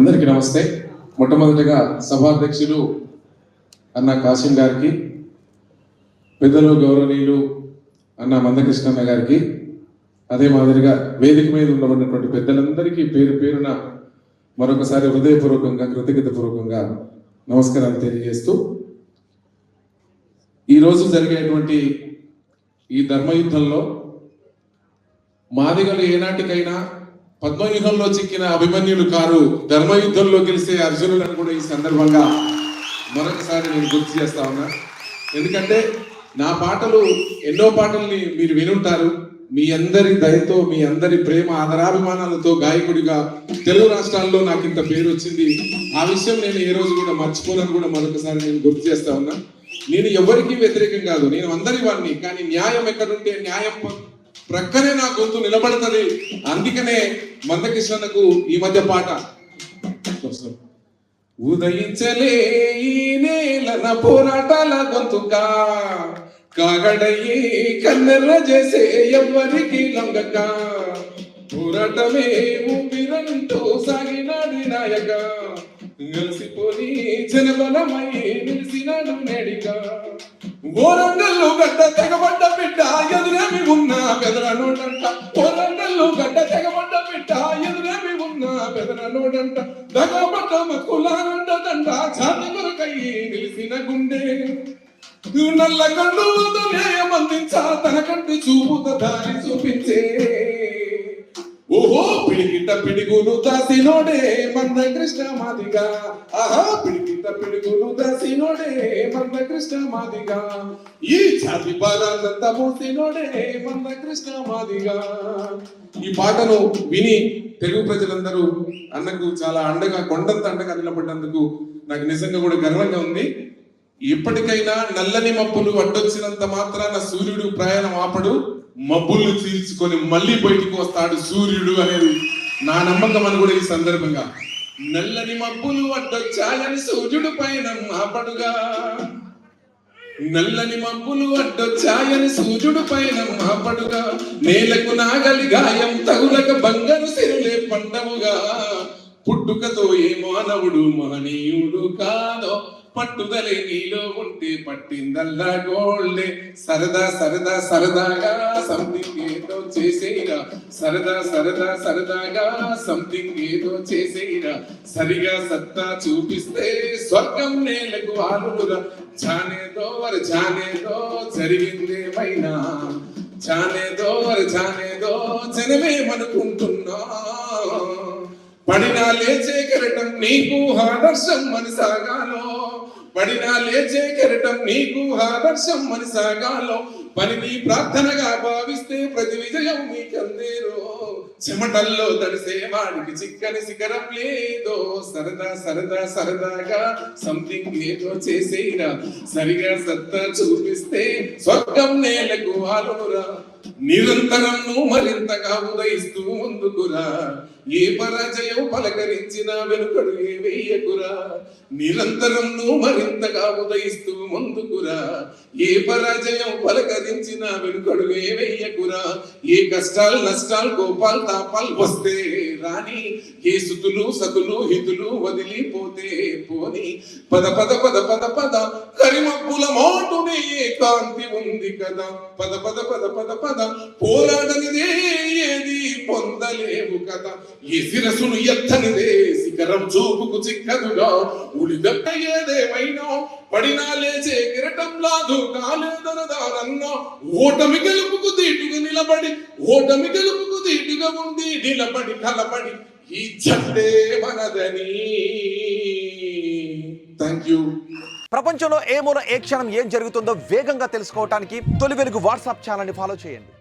అందరికీ నమస్తే. మొట్టమొదటిగా సభాధ్యక్షులు అన్న కాసిం గారికి, పెద్దలు గౌరవనీయులు అన్న మందకృష్ణన్న గారికి, అదే మాదిరిగా వేదిక మీద ఉండబడినటువంటి పెద్దలందరికీ పేరు పేరున మరొకసారి హృదయపూర్వకంగా కృతజ్ఞతపూర్వకంగా నమస్కారాలు తెలియజేస్తూ, ఈరోజు జరిగేటువంటి ఈ ధర్మయుద్ధంలో మాదిగలు ఏనాటికైనా పద్మయుద్ధంలో చిక్కిన అభిమన్యులు కారు, ధర్మయుద్ధంలో గెలిచే అర్జునులను కూడా ఈ సందర్భంగా మరొకసారి నేను గుర్తు చేస్తా ఉన్నా. ఎందుకంటే నా పాటలు ఎన్నో పాటల్ని మీరు వినుంటారు. మీ అందరి దయతో, మీ అందరి ప్రేమ ఆదరాభిమానాలతో గాయకుడిగా తెలుగు రాష్ట్రాల్లో నాకు ఇంత పేరు వచ్చింది. ఆ విషయం నేను ఏ రోజు కూడా మర్చిపోనని కూడా మరొకసారి నేను గుర్తు చేస్తా ఉన్నా. నేను ఎవరికీ వ్యతిరేకం కాదు, నేను అందరి వాడిని. కానీ న్యాయం ఎక్కడుంటే న్యాయం ప్రక్కనే నా గొంతు నిలబడుతుంది. అందుకనే మందకృష్ణకు ఈ మధ్య పాట ఉదయించలే ఈ నేలన పోరాటాల గొంతుగా కాగడయ్యి కన్నెర్ర చేసే ఎవ్వరికి లొంగక పోరాటమే ఊపిరంటూ సాగినాడు నాయక కలిసిపోని జనబలమై నిలిసినాడు నేడిగా ఓరంగల్లు గడ్డ తెగబడ్డ బిడ్డ ఎదురేమి ఉన్నా బెదరనోడంట ఓరంగల్లు గడ్డ తెగబడ్డ బిడ్డ ఎదురేమి ఉన్నా బెదరనోడంట దగబడ్డ మక్కులానంటదంట జాతి కొరకయ్యి నిలిసిన గుండె నల్ల కళ్ళు న్యాయం అందించా తన కంటి చూపుత దారి చూపించే ఓహో పిడికిట పిడుగులు దాసినోడే మందకృష్ణ మాదిగా ఆహా పిడికిట పిడుగులు దాసినోడే మందకృష్ణ మాదిగా ఈ జాతి పారాలంతా మోసినోడే మందకృష్ణ మాదిగా. ఈ పాటను విని తెలుగు ప్రజలందరూ అన్నకు చాలా అండగా, కొండంత అండగా నిలబడ్డందుకు నాకు నిజంగా కూడా గర్వంగా ఉంది. ఎప్పటికైనా నల్లని మబ్బులు అడ్డొచ్చినంత మాత్రాన సూర్యుడు ప్రయాణం ఆపడు, మబ్బులు చీల్చుకొని మళ్ళీ బయటికి వస్తాడు సూర్యుడు అనేది నా నమ్మకం అని కూడా ఈ సందర్భంగా. నల్లని మబ్బులు అడ్డొచ్చాయని సూర్యుడు పైన ఆపడుగా, నల్లని మబ్బులు అడ్డొచ్చాయని సూర్యుడు పైన ఆపడుగా, నేలకు నాగలి గాయం తగులక బంగారు సిరులే పండవుగా, పుట్టుకతో ఏ మానవుడు మహనీయుడు కాదో పట్టుదలే నీలో ఉంటే పట్టిందల్లా గోల్డే సరదా సరదా సరదాగా సంథింగ్ ఏదో చేసేరా సరదా సరదా సరదాగా సంథింగ్ ఏదో చేసేరా సరిగా సత్తా చూపిస్తే స్వర్గం నేలకు ఆలురా జానేదో జరిగిందేమైనా జానేదో జనమేమనుకుంటున్నా పడినా లేచే కెరటం నీకు ఆదర్శం మనసాగాలో పడినా లేచే కెరటం నీకు ఆదర్శం మనసాగాలో పనిని ప్రార్థనగా భావిస్తే ప్రతి విజయం నీకందేరో చెమటల్లో తడిసే వాడికి చిక్కని శిఖరం లేదో సరదా సరదా సరదాగా సంథింగ్ ఏదో చేసేరా సరిగా సత్తా చూపిస్తే స్వర్గం నేలకు ఆలురా నిరంతరం నువ్వు మరింతగా ఉదయిస్తూ ముందుకురా ఏ పరాజయం పలకరించినా వెనుకడు ఏ వెయ్యకురా నిరంతరం నువ్వు మరింతగా ఉదయిస్తూ ముందుకురా ఏ పరాజయం పలకరించినా వెనుకడు ఏ వెయ్యకురా ఏ కష్టాలు నష్టాలు కోపాలు తాపాలు వస్తే రాని ఏ సుతులు సతులు హితులు వదిలిపోతే పోని పద పద పద పద పద కరిమప్పుల మాటునే కాంతి ఉంది కదా పద పద పద పద పద పోరాడనిదే ఏది పొందలేవు కదా ఈ శిరసును ఎత్తనిదే శిఖరం చూపుకు చిక్కదుగా ఉడిదెబ్బ ఏదేమైనా పడినా లేచే కిరటం లాదు కాలేదనదారన్నా ఓటమి గెలుపుకు దీటుగా నిలబడి ఓటమి గెలుపుకు దీటుగా ఉంది నిలబడి కలబడి ఈ జట్టే మనదని. Thank you. ప్రపంచంలో ఏ మూల ఏ క్షణం ఏం జరుగుతుందో వేగంగా తెలుసుకోవడానికి తొలి వెలుగు వాట్సాప్ ఛానల్ని ఫాలో చేయండి.